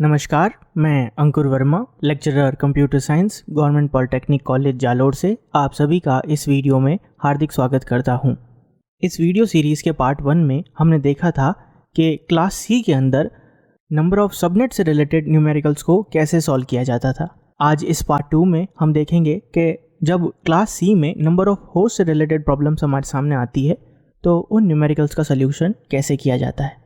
नमस्कार, मैं Ankur Verma, lecturer computer science, government polytechnic college Jalore से आप सभी का इस वीडियो में हार्दिक स्वागत करता हूं। इस वीडियो सीरीज़ के पार्ट 1 में हमने देखा था कि क्लास सी के अंदर नंबर ऑफ सबनेट से रिलेटेड न्यूमेरिकल्स को कैसे सॉल्व किया जाता था। आज इस पार्ट 2 में हम देखेंगे कि जब क्लास सी में नंबर ऑफ होस्ट से रिलेटेड प्रॉब्लम्स हमारे सामने आती है तो उन न्यूमेरिकल्स का सल्यूशन कैसे किया जाता है।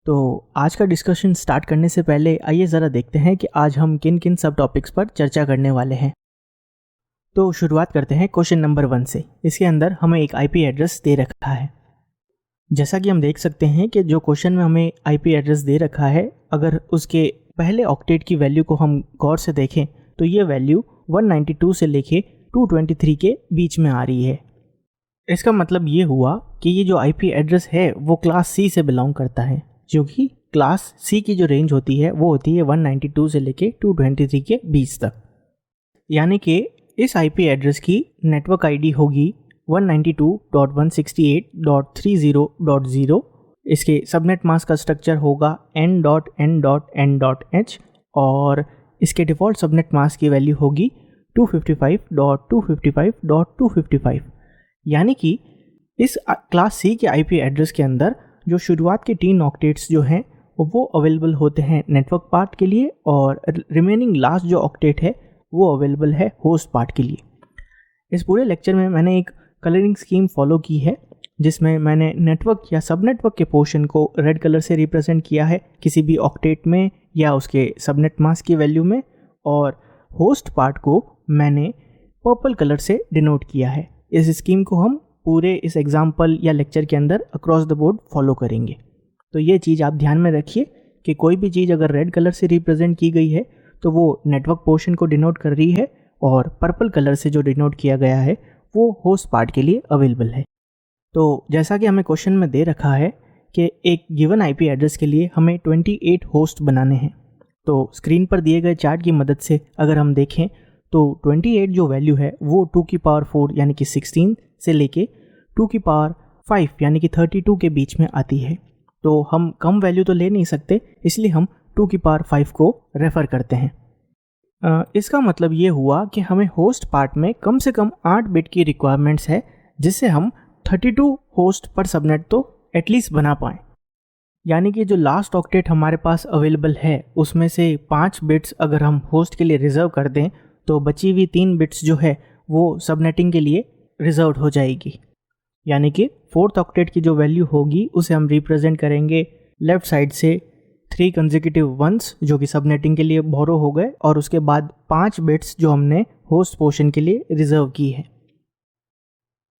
तो आज का डिस्कशन स्टार्ट करने से पहले आइए ज़रा देखते हैं कि आज हम किन किन सब टॉपिक्स पर चर्चा करने वाले हैं। तो शुरुआत करते हैं क्वेश्चन नंबर 1 से। इसके अंदर हमें एक आईपी एड्रेस दे रखा है। जैसा कि हम देख सकते हैं कि जो क्वेश्चन में हमें आईपी एड्रेस दे रखा है, अगर उसके पहले ऑक्टेट की वैल्यू को हम गौर से देखें तो ये वैल्यू 192 से लेके 223 के बीच में आ रही है। इसका मतलब ये हुआ कि ये जो आईपी एड्रेस है वो क्लास सी से बिलोंग करता है, क्योंकि क्लास सी की जो रेंज होती है वो होती है 192 से लेके 223 के बीच तक। यानी कि इस आईपी एड्रेस की नेटवर्क आईडी होगी 192.168.30.0। इसके सबनेट मास्क का स्ट्रक्चर होगा n.n.n.h और इसके डिफ़ॉल्ट सबनेट मास्क की वैल्यू होगी 255.255.255। यानी कि इस क्लास सी के आईपी एड्रेस के अंदर जो शुरुआत के 3 ऑक्टेट्स जो हैं वो अवेलेबल होते हैं नेटवर्क पार्ट के लिए, और रिमेनिंग लास्ट जो ऑक्टेट है वो अवेलेबल है होस्ट पार्ट के लिए। इस पूरे लेक्चर में मैंने एक कलरिंग स्कीम फॉलो की है, जिसमें मैंने नेटवर्क या सब नेटवर्क के पोर्शन को रेड कलर से रिप्रेजेंट किया है किसी भी ऑक्टेट में या उसके सबनेट मास्क की वैल्यू में, और होस्ट पार्ट को मैंने पर्पल कलर से डिनोट किया है। इस स्कीम को हम पूरे इस एग्जाम्पल या लेक्चर के अंदर अक्रॉस द बोर्ड फॉलो करेंगे। तो ये चीज़ आप ध्यान में रखिए कि कोई भी चीज़ अगर रेड कलर से रिप्रेजेंट की गई है तो वो नेटवर्क पोर्शन को डिनोट कर रही है, और पर्पल कलर से जो डिनोट किया गया है वो होस्ट पार्ट के लिए अवेलेबल है। तो जैसा कि हमें क्वेश्चन में दे रखा है कि एक गिवन आईपी एड्रेस के लिए हमें 28 होस्ट बनाने हैं। तो स्क्रीन पर दिए गए चार्ट की मदद से अगर हम देखें तो 28 जो वैल्यू है वो 2 की पावर 4 यानी कि 16 से लेके 2 की पावर 5 यानी कि 32 के बीच में आती है। तो हम कम वैल्यू तो ले नहीं सकते, इसलिए हम 2 की पावर 5 को रेफ़र करते हैं। इसका मतलब ये हुआ कि हमें होस्ट पार्ट में कम से कम 8 बिट की रिक्वायरमेंट्स है, जिससे हम 32 होस्ट पर सबनेट तो एटलीस्ट बना पाएँ। यानी कि जो लास्ट ऑक्टेट हमारे पास अवेलेबल है उसमें से 5 बिट्स अगर हम होस्ट के लिए रिज़र्व कर दें तो बची हुई 3 बिट्स जो है वो सबनेटिंग के लिए रिजर्व हो जाएगी। यानी कि 4th ऑक्टेट की जो वैल्यू होगी उसे हम रिप्रेजेंट करेंगे लेफ़्ट साइड से 3 कंसेक्यूटिव 1s जो कि सबनेटिंग के लिए बोरो हो गए, और उसके बाद 5 बिट्स जो हमने होस्ट पोर्शन के लिए रिजर्व की है।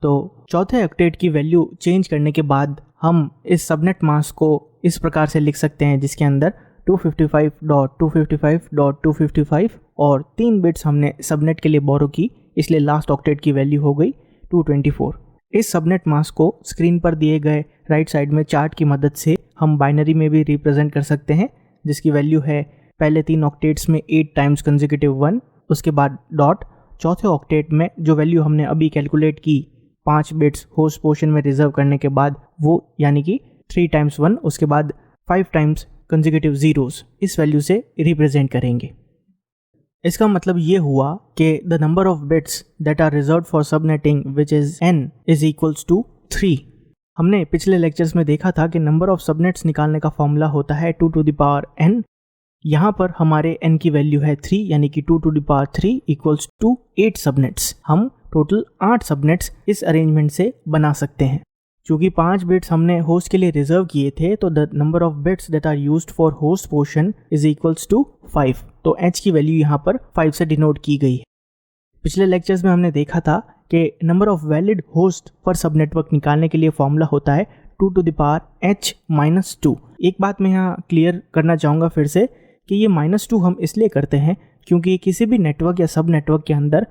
तो चौथे ऑक्टेट की वैल्यू चेंज करने के बाद हम इस सबनेट मास्क को इस प्रकार से लिख सकते हैं, जिसके अंदर 255.255.255 और 3 बिट्स हमने सबनेट के लिए बोरो की, इसलिए लास्ट ऑक्टेट की वैल्यू हो गई 224। इस सबनेट मास्क को स्क्रीन पर दिए गए राइट साइड में चार्ट की मदद से हम बाइनरी में भी रिप्रेजेंट कर सकते हैं, जिसकी वैल्यू है पहले 3 ऑक्टेट्स में 8 टाइम्स कंसेक्यूटिव 1, उसके बाद डॉट, चौथे ऑक्टेट में जो वैल्यू हमने अभी कैलकुलेट की 5 बिट्स होस्ट पोर्शन में रिजर्व करने के बाद वो यानी कि 3 टाइम्स 1, उसके बाद 5 टाइम्स कंसेक्यूटिव ज़ीरोस, इस वैल्यू से रिप्रेजेंट करेंगे। इसका मतलब ये हुआ कि the number of bits that are reserved for subnetting which is n is equals to 3। हमने पिछले लेक्चर्स में देखा था कि नंबर ऑफ सबनेट्स निकालने का फॉर्मूला होता है 2 टू द पावर n। यहाँ पर हमारे n की वैल्यू है 3, यानी कि 2 to the power 3 equals to 8 subnets. हम टोटल 8 सबनेट्स इस अरेंजमेंट से बना सकते हैं। चूँकि 5 बिट्स हमने होस्ट के लिए रिजर्व किए थे, तो the number of bits that are used for host portion is equals to 5। तो h की वैल्यू यहाँ पर 5 से डिनोट की गई है। पिछले लेक्चर्स में हमने देखा था कि नंबर ऑफ वैलिड होस्ट पर सब नेटवर्क निकालने के लिए फॉर्मूला होता है 2 टू द पावर h-2। एक बात मैं यहाँ क्लियर करना चाहूँगा फिर से कि ये -2 हम इसलिए करते हैं क्योंकि किसी भी नेटवर्क या सब नेटवर्क के अंदर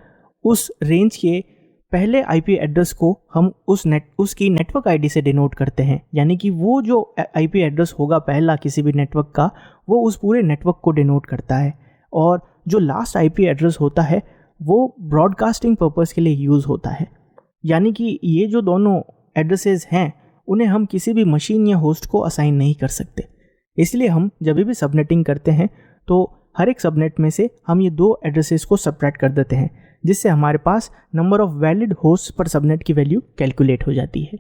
उस रेंज के पहले आईपी एड्रेस को हम उसकी नेटवर्क आईडी से डिनोट करते हैं। यानी कि वो जो आईपी एड्रेस होगा पहला किसी भी नेटवर्क का, वो उस पूरे नेटवर्क को डिनोट करता है, और जो लास्ट आईपी एड्रेस होता है वो ब्रॉडकास्टिंग पर्पस के लिए यूज़ होता है। यानी कि ये जो दोनों एड्रेसेस हैं उन्हें हम किसी भी मशीन या होस्ट को असाइन नहीं कर सकते। इसलिए हम जब भी सबनेटिंग करते हैं तो हर एक सबनेट में से हम ये 2 एड्रेसेस को सबट्रैक्ट कर देते हैं, जिससे हमारे पास number of valid host per subnet की वैल्यू कैलकुलेट हो जाती है।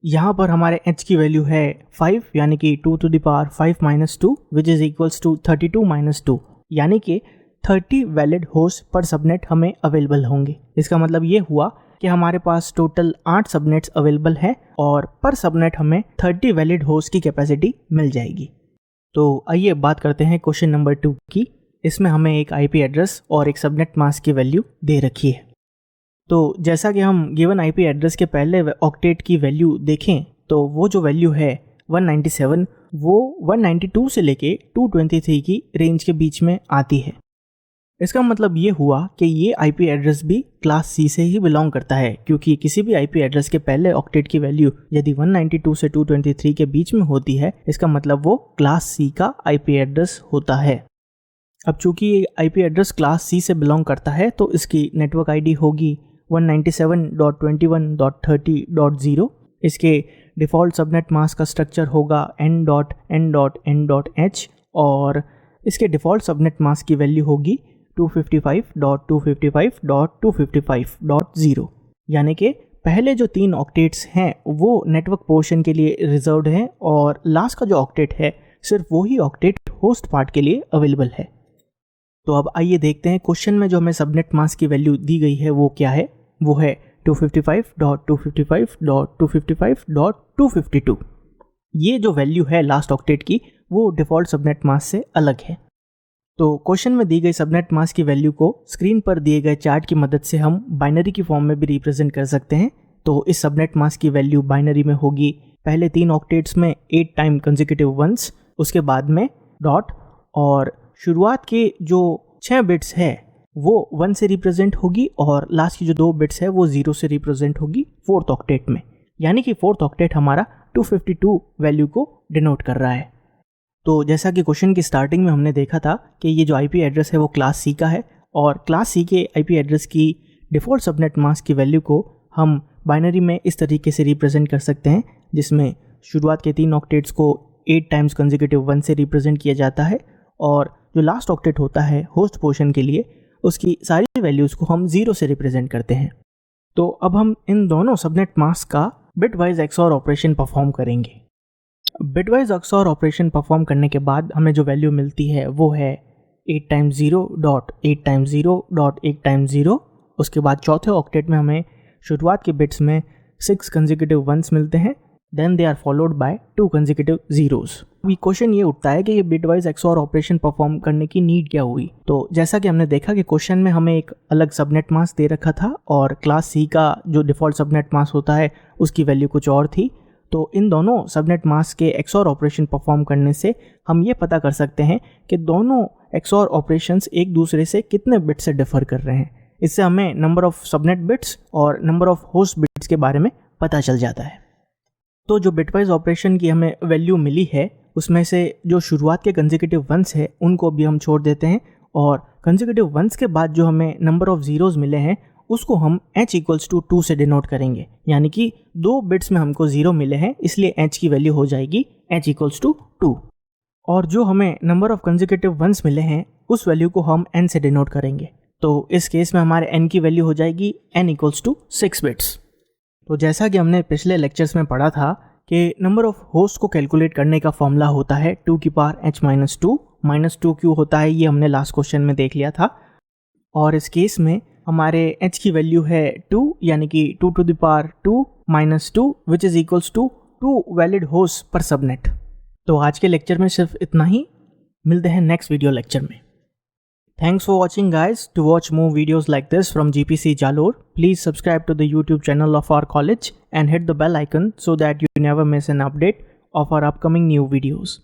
यहाँ पर हमारे h की वैल्यू है 5 यानी कि 2 to the power 5 minus 2 which is equals to 32 minus 2, यानी कि 30 वैलिड होस्ट पर सबनेट हमें अवेलेबल होंगे। इसका मतलब ये हुआ कि हमारे पास टोटल 8 सबनेट्स अवेलेबल है और पर सबनेट हमें 30 वैलिड होस्ट की कैपेसिटी मिल जाएगी। तो आइए बात करते हैं क्वेश्चन नंबर 2 की। इसमें हमें एक आईपी एड्रेस और एक सबनेट मास्क की वैल्यू दे रखी है। तो जैसा कि हम गिवन आईपी एड्रेस के पहले ऑक्टेट की वैल्यू देखें तो वो जो वैल्यू है 197 वो 192 से लेके 223 की रेंज के बीच में आती है। इसका मतलब ये हुआ कि ये आईपी एड्रेस भी क्लास सी से ही बिलोंग करता है, क्योंकि किसी भी आईपी एड्रेस के पहले ऑक्टेट की वैल्यू यदि 192 से 223 के बीच में होती है, इसका मतलब वो क्लास सी का आईपी एड्रेस होता है। अब चूंकि ये आईपी एड्रेस क्लास सी से बिलोंग करता है तो इसकी नेटवर्क आईडी होगी 197.21.30.0। इसके डिफ़ॉल्ट सबनेट मास्क का स्ट्रक्चर होगा n.n.n.h और इसके डिफ़ॉल्ट सबनेट मास्क की वैल्यू होगी 255.255.255.0, यानी कि पहले जो 3 ऑक्टेट्स हैं वो नेटवर्क पोर्शन के लिए रिजर्व्ड हैं और लास्ट का जो ऑक्टेट है सिर्फ वही ऑक्टेट होस्ट पार्ट के लिए अवेलेबल है। तो अब आइए देखते हैं क्वेश्चन में जो हमें सबनेट मास्क की वैल्यू दी गई है वो क्या है। वो है 255.255.255.252। ये जो वैल्यू है लास्ट ऑक्टेट की वो डिफ़ॉल्ट सबनेट मास्क से अलग है। तो क्वेश्चन में दी गई सबनेट मास्क की वैल्यू को स्क्रीन पर दिए गए चार्ट की मदद से हम बाइनरी की फॉर्म में भी रिप्रेजेंट कर सकते हैं। तो इस सबनेट मास्क की वैल्यू बाइनरी में होगी पहले 3 ऑक्टेट्स में 8 टाइम कंसेक्यूटिव वंस, उसके बाद में डॉट और शुरुआत के जो 6 बिट्स है वो 1 से रिप्रेजेंट होगी और लास्ट की जो 2 बिट्स है वो 0 से रिप्रेजेंट होगी 4th ऑक्टेट में, यानी कि 4th ऑक्टेट हमारा 252 वैल्यू को डिनोट कर रहा है। तो जैसा कि क्वेश्चन की स्टार्टिंग में हमने देखा था कि ये जो आईपी एड्रेस है वो क्लास सी का है और क्लास सी के आईपी एड्रेस की डिफ़ॉल्ट सबनेट मास्क की वैल्यू को हम बाइनरी में इस तरीके से रिप्रेजेंट कर सकते हैं, जिसमें शुरुआत के 3 ऑक्टेट्स को 8 टाइम्स कंसेक्यूटिव 1 से रिप्रेजेंट किया जाता है और जो लास्ट ऑक्टेट होता है होस्ट पोर्शन के लिए उसकी सारी वैल्यूज़ को हम 0 से रिप्रेजेंट करते हैं। तो अब हम इन दोनों सबनेट मास्क का बिटवाइज एक्सऑर ऑपरेशन परफॉर्म करेंगे। बिटवाइज एक्सऑर ऑपरेशन परफॉर्म करने के बाद हमें जो वैल्यू मिलती है वो है 8 times 0 dot 8 times 0 dot 8 times 0। उसके बाद चौथे ऑक्टेट में हमें शुरुआत के बिट्स में 6 कंसेक्यूटिव वंस मिलते हैं, then they are followed by 2 consecutive zeros. अभी क्वेश्चन ये उठता है कि ये बिटवाइज एक्सऑर ऑपरेशन परफॉर्म करने की नीड क्या हुई। तो जैसा कि हमने देखा कि क्वेश्चन में हमें एक अलग सबनेट मास्क दे रखा था और क्लास सी का जो डिफ़ॉल्ट सबनेट मास्क होता है उसकी वैल्यू कुछ और थी। तो इन दोनों सबनेट मास्क के एक्सऑर ऑपरेशन परफॉर्म करने से हम ये पता कर सकते हैं कि दोनों एक्सऑर ऑपरेशंस एक दूसरे से कितने बिट्स से डिफर कर रहे हैं। इससे हमें नंबर ऑफ सबनेट बिट्स और नंबर ऑफ होस्ट बिट्स के बारे में पता चल जाता है। तो जो बिटवाइज ऑपरेशन की हमें वैल्यू मिली है उसमें से जो शुरुआत के कंसेक्यूटिव वंस है उनको भी हम छोड़ देते हैं और कंसेक्यूटिव वंस के बाद जो हमें नंबर ऑफ जीरोज़ मिले हैं उसको हम h इक्वल्स टू 2 से डिनोट करेंगे, यानी कि 2 बिट्स में हमको 0 मिले हैं इसलिए h की वैल्यू हो जाएगी h इक्वल्स टू 2 और जो हमें नंबर ऑफ कंसेक्यूटिव वंस मिले हैं उस वैल्यू को हम n से डिनोट करेंगे। तो इस केस में हमारे n की वैल्यू हो जाएगी n इक्वल्स टू 6 बिट्स। तो जैसा कि हमने पिछले लेक्चर्स में पढ़ा था कि नंबर ऑफ होस्ट को कैलकुलेट करने का फॉर्मूला होता है 2 की पावर h माइनस 2 क्यों होता है ये हमने लास्ट क्वेश्चन में देख लिया था। और इस केस में हमारे h की वैल्यू है 2 यानी कि 2 to the power 2 minus 2 which is equals to 2 valid host per subnet. तो आज के लेक्चर में सिर्फ इतना ही, मिलते हैं नेक्स्ट वीडियो लेक्चर में। Thanks for watching guys. To watch more videos like this from GPC Jalore, please subscribe to the YouTube channel of our college and hit the bell icon so that you never miss an update of our upcoming new videos.